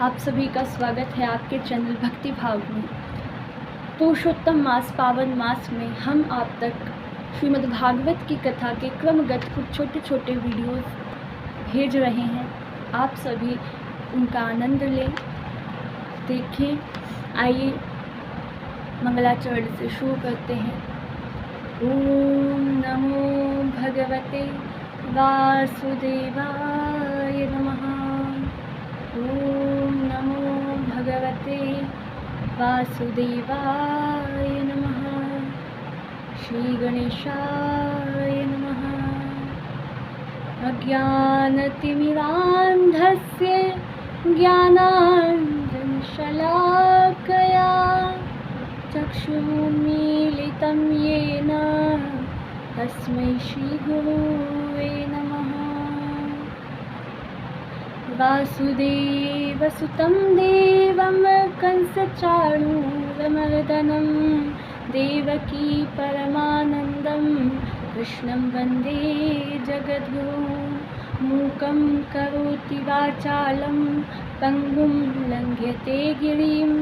आप सभी का स्वागत है आपके चैनल भक्ति भाव में। पुरुषोत्तम मास पावन मास में हम आप तक श्रीमद् भागवत की कथा के क्रमगत कुछ छोटे छोटे वीडियोस भेज रहे हैं। आप सभी उनका आनंद लें, देखें। आइए मंगलाचरण से शुरू करते हैं। ओम नमो भगवते वासुदेवाय नमः। ओम नमो भगवते वासुदेवाय नमः। श्री गणेशाय नमः। अज्ञानतिमिरान्धस्य ज्ञानाञ्जनशलाकया चक्षुरुन्मीलितं येन तस्मै श्रीगुरुवे नमः। वासुदेवसुतं देवं कंसचाणूरमर्दनं देवकी परमानन्दं कृष्णं वन्दे जगद्गुरुं। मूकं करोति वाचालं पङ्गुं लङ्घ्यते गिरिं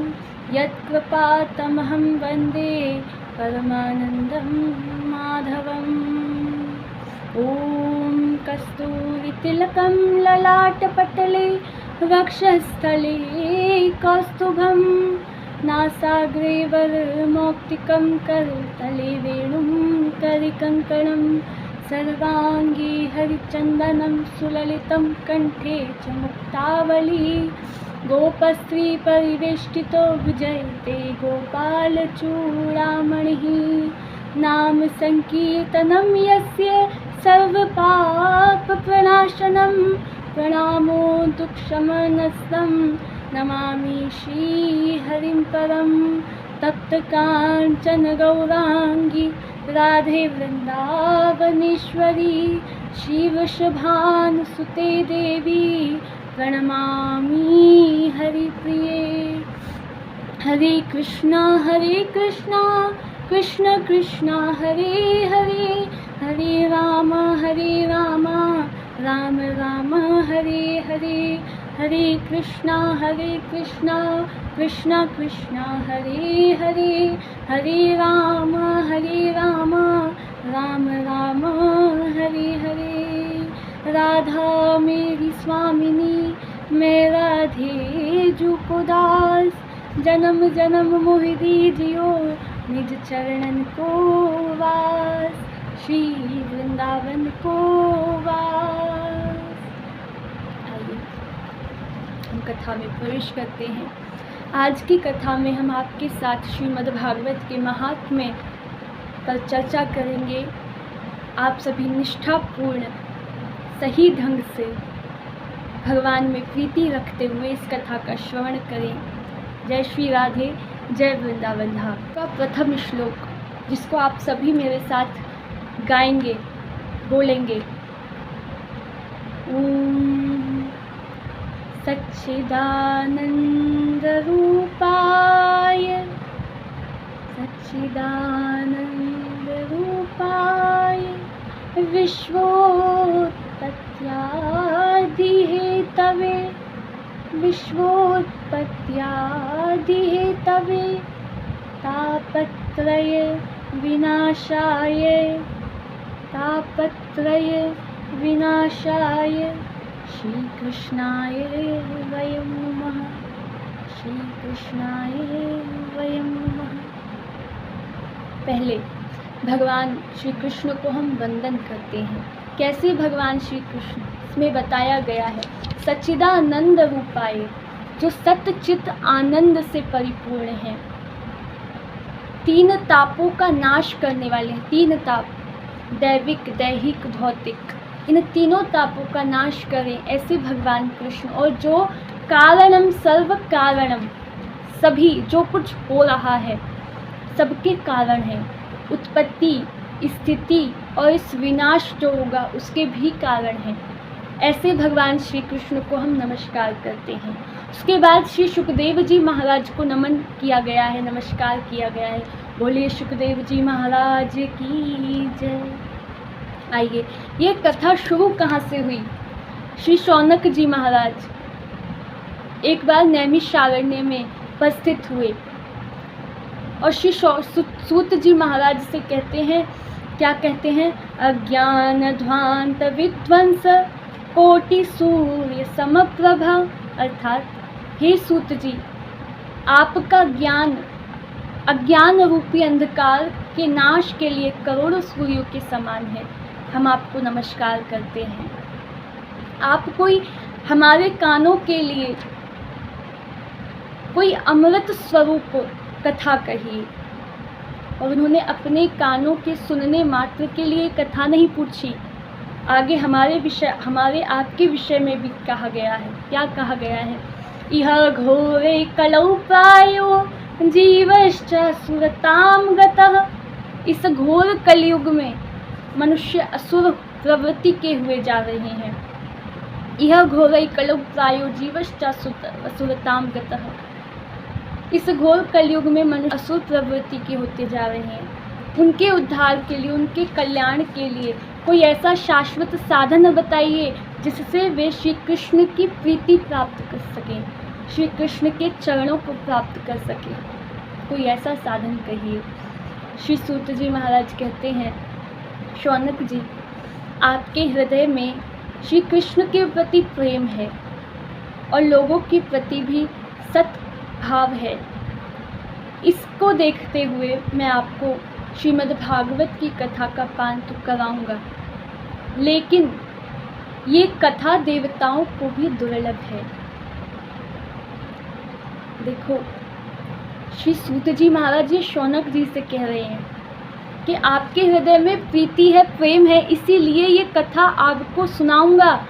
यत्कृपातमहं वन्दे परमानन्दं माधवम्। ॐ कस्तूरितिलकं ललाटपटले वक्षस्थले कौस्तुभं नासाग्रे वरमौक्तिकं करतले वेणुं करिकङ्कणं सर्वाङ्गे हरिचन्दनं सुललितं कण्ठे च मुक्तावली। गोपस्त्रीपरिवेष्टितो विजयते गोपालचूडामणिः। नाम संकीर्तनं यस्य सर्वपापप्रणाशनं प्रणामो दुःखशमनस्तं नमामि श्रीहरिं परं। तप्तकाञ्चन गौराङ्गी राधे वृन्दावनेश्वरी शिवशभानुसुते देवी प्रणमामि हरिप्रिये। हरे कृष्णा कृष्ण कृष्ण हरे हरे, हरे राम राम राम हरे हरे। हरे कृष्णा कृष्ण कृष्ण हरे हरे, हरे राम राम राम हरे हरे। राधा मेरी स्वामिनी, मैं राधे जू को दास। जन्म जन्म मोहि दीजियो निज चरणन को वास, श्री वृंदावन को वास। आइए हम कथा में प्रवेश करते हैं। आज की कथा में हम आपके साथ श्रीमद् भागवत के महात्म्य पर चर्चा करेंगे। आप सभी निष्ठापूर्ण सही ढंग से भगवान में प्रीति रखते हुए इस कथा का श्रवण करें। जय श्री राधे, जय वृंदावन धाम का प्रथम श्लोक, जिसको आप सभी मेरे साथ गाएंगे, बोलेंगे। ओम सच्चिदानंद रूपाय, सच्चिदानंद रूपाय विश्वोत्पत्त्यादिहेतवे, विश्वोत्पत्त्यादिहेतवे तापत्रय विनाशाय, तापत्रय विनाशाय श्रीकृष्णाय वयं नमः, श्रीकृष्णाय वयं नमः। पहले भगवान श्री कृष्ण को हम वंदन करते हैं। कैसे भगवान श्री कृष्ण, इसमें बताया गया है सच्चिदानंद रूपाय, जो सतचित आनंद से परिपूर्ण है। तीन तापों का नाश करने वाले हैं। तीन ताप, दैविक, दैहिक, भौतिक, इन तीनों तापों का नाश करें ऐसे भगवान कृष्ण। और जो कारणम सर्व कारणम, सभी जो कुछ हो रहा है सबके कारण है। उत्पत्ति, स्थिति और इस विनाश जो होगा उसके भी कारण हैं। ऐसे भगवान श्री कृष्ण को हम नमस्कार करते हैं। उसके बाद श्री सुखदेव जी महाराज को नमन किया गया है, नमस्कार किया गया है। बोलिए सुखदेव जी महाराज की जय। आइए, ये कथा शुरू कहाँ से हुई? श्री शौनक जी महाराज एक बार नैमिषारण्य में उपस्थित हुए और श्री सूत जी महाराज से कहते हैं, क्या कहते हैं, अज्ञान ध्वांत विध्वंस कोटि सूर्य समप्रभा। अर्थात हे सूत जी, आपका ज्ञान अज्ञान रूपी अंधकार के नाश के लिए करोड़ों सूर्यों के समान है। हम आपको नमस्कार करते हैं। आप कोई हमारे कानों के लिए कोई अमृत स्वरूप कथा कहिए। और उन्होंने अपने कानों के सुनने मात्र के लिए कथा नहीं पूछी, आगे हमारे आपके विषय में भी कहा गया है। क्या कहा गया है, इह घोरे कलौ प्रायो जीवश्च असुरताम गतः। इस घोर कलयुग में मनुष्य असुर प्रवृत्ति के हुए जा रहे हैं। यह घोरे कलौ प्रायो जीवश्च असुरताम गतः। इस घोर कलयुग में मनुष्य असुर प्रवृत्ति के होते जा रहे हैं। उनके उद्धार के लिए, उनके कल्याण के लिए कोई ऐसा शाश्वत साधन बताइए जिससे वे श्री कृष्ण की प्रीति प्राप्त कर सकें, श्री कृष्ण के चरणों को प्राप्त कर सकें। कोई ऐसा साधन कहिए। श्री सूत जी महाराज कहते हैं, शौनक जी, आपके हृदय में श्री कृष्ण के प्रति प्रेम है और लोगों के प्रति भी सत भाव है। इसको देखते हुए मैं आपको श्रीमद् भागवत की कथा का पान तो कराऊंगा, लेकिन ये कथा देवताओं को भी दुर्लभ है। देखो, श्री सूत जी महाराज ये शौनक जी से कह रहे हैं कि आपके हृदय में प्रीति है, प्रेम है, इसीलिए ये कथा आपको सुनाऊंगा,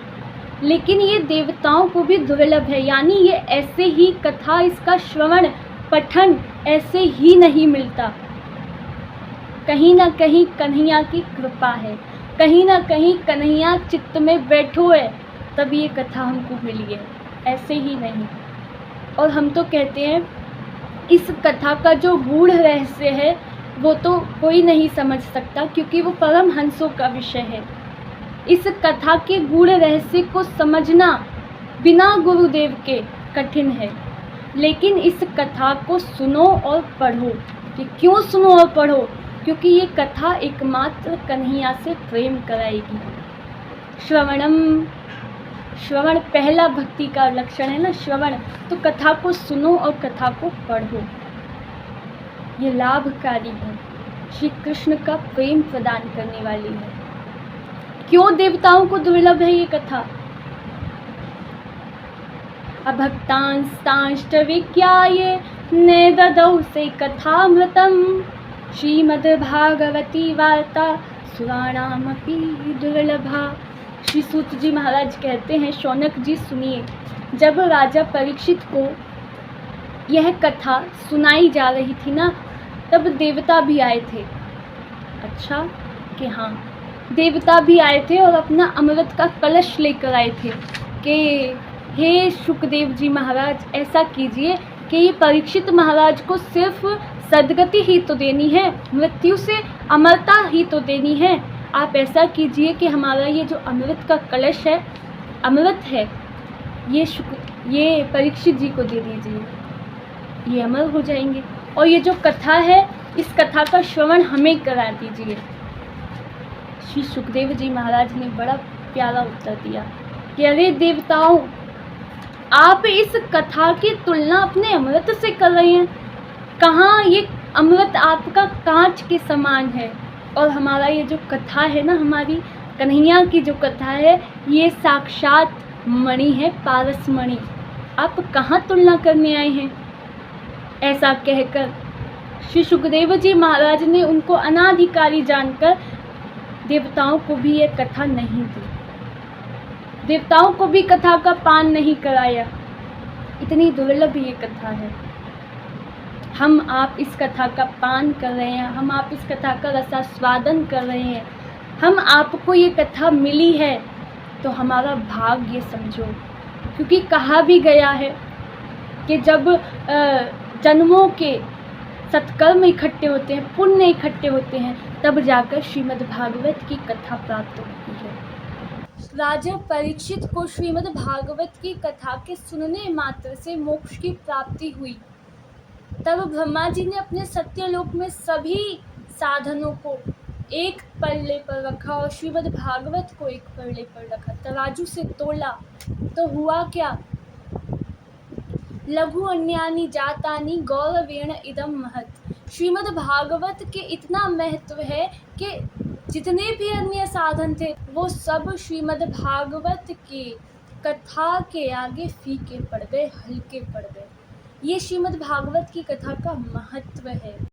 लेकिन ये देवताओं को भी दुर्लभ है। यानी ये ऐसे ही कथा, इसका श्रवण पठन ऐसे ही नहीं मिलता। कहीं ना कहीं कन्हैया की कृपा है, कहीं ना कहीं कन्हैया चित्त में बैठो है, तब ये कथा हमको मिली है, ऐसे ही नहीं। और हम तो कहते हैं इस कथा का जो गूढ़ रहस्य है वो तो कोई नहीं समझ सकता, क्योंकि वो परमहंसों का विषय है। इस कथा के गूढ़ रहस्य को समझना बिना गुरुदेव के कठिन है, लेकिन इस कथा को सुनो और पढ़ो। कि क्यों सुनो और पढ़ो? क्योंकि ये कथा एकमात्र कन्हैया से प्रेम कराएगी। श्रवण पहला भक्ति का लक्षण है ना, श्रवण। तो कथा को सुनो और कथा को पढ़ो, ये लाभकारी है, श्री कृष्ण का प्रेम प्रदान करने वाली है। क्यों देवताओं को दुर्लभ है ये कथा? अभक्तांस्तांश्च विज्ञाये ने ददौ से कथामृतम् श्रीमद्भागवती वार्ता सुराणामपि दुर्लभा। श्री सूत जी महाराज कहते हैं, शौनक जी सुनिए, जब राजा परीक्षित को यह कथा सुनाई जा रही थी ना, तब देवता भी आए थे। अच्छा कि हाँ, देवता भी आए थे और अपना अमृत का कलश लेकर आए थे कि हे शुकदेव जी महाराज, ऐसा कीजिए कि ये परीक्षित महाराज को सिर्फ सद्गति ही तो देनी है, मृत्यु से अमरता ही तो देनी है। आप ऐसा कीजिए कि हमारा ये जो अमृत का कलश है, अमृत है, ये परीक्षित जी को दे दीजिए, ये अमर हो जाएंगे। और ये जो कथा है, इस कथा का श्रवण हमें करा दीजिए। श्री सुखदेव जी महाराज ने बड़ा प्यारा उत्तर दिया कि अरे देवताओं, आप इस कथा की तुलना अपने अमृत से कर रहे हैं। कहाँ, ये अमृत आपका कांच के समान है, और हमारा ये जो कथा है ना, हमारी कन्हैया की जो कथा है, ये साक्षात मणि है, पारस मणि। आप कहाँ तुलना करने आए हैं? ऐसा कहकर श्री सुखदेव जी महाराज ने उनको अनाधिकारी जानकर देवताओं को भी ये कथा नहीं दी, देवताओं को भी कथा का पान नहीं कराया। इतनी दुर्लभ ये कथा है। हम आप इस कथा का पान कर रहे हैं, हम आप इस कथा का रसास्वादन कर रहे हैं, हम आपको ये कथा मिली है तो हमारा भाग्य समझो। क्योंकि कहा भी गया है कि जब जन्मों के सत्कर्म इकट्ठे होते हैं, पुण्य इकट्ठे होते हैं, तब जाकर श्रीमद् भागवत की कथा प्राप्त होती है। राजा परीक्षित को श्रीमद् भागवत की कथा के सुनने मात्र से मोक्ष की प्राप्ति हुई। तब ब्रह्मा जी ने अपने सत्यलोक में सभी साधनों को एक पल्ले पर रखा और श्रीमद् भागवत को एक पल्ले पर रखा। तराजू से तोला तो हुआ क्या? लघु अन्यानि जातानि गौरवेण इदम महत्। श्रीमद् भागवत के इतना महत्व है कि जितने भी अन्य साधन थे वो सब श्रीमद् भागवत के कथा के आगे फीके पड़ गए, हल्के पड़ गए। ये श्रीमद् भागवत की कथा का महत्व है।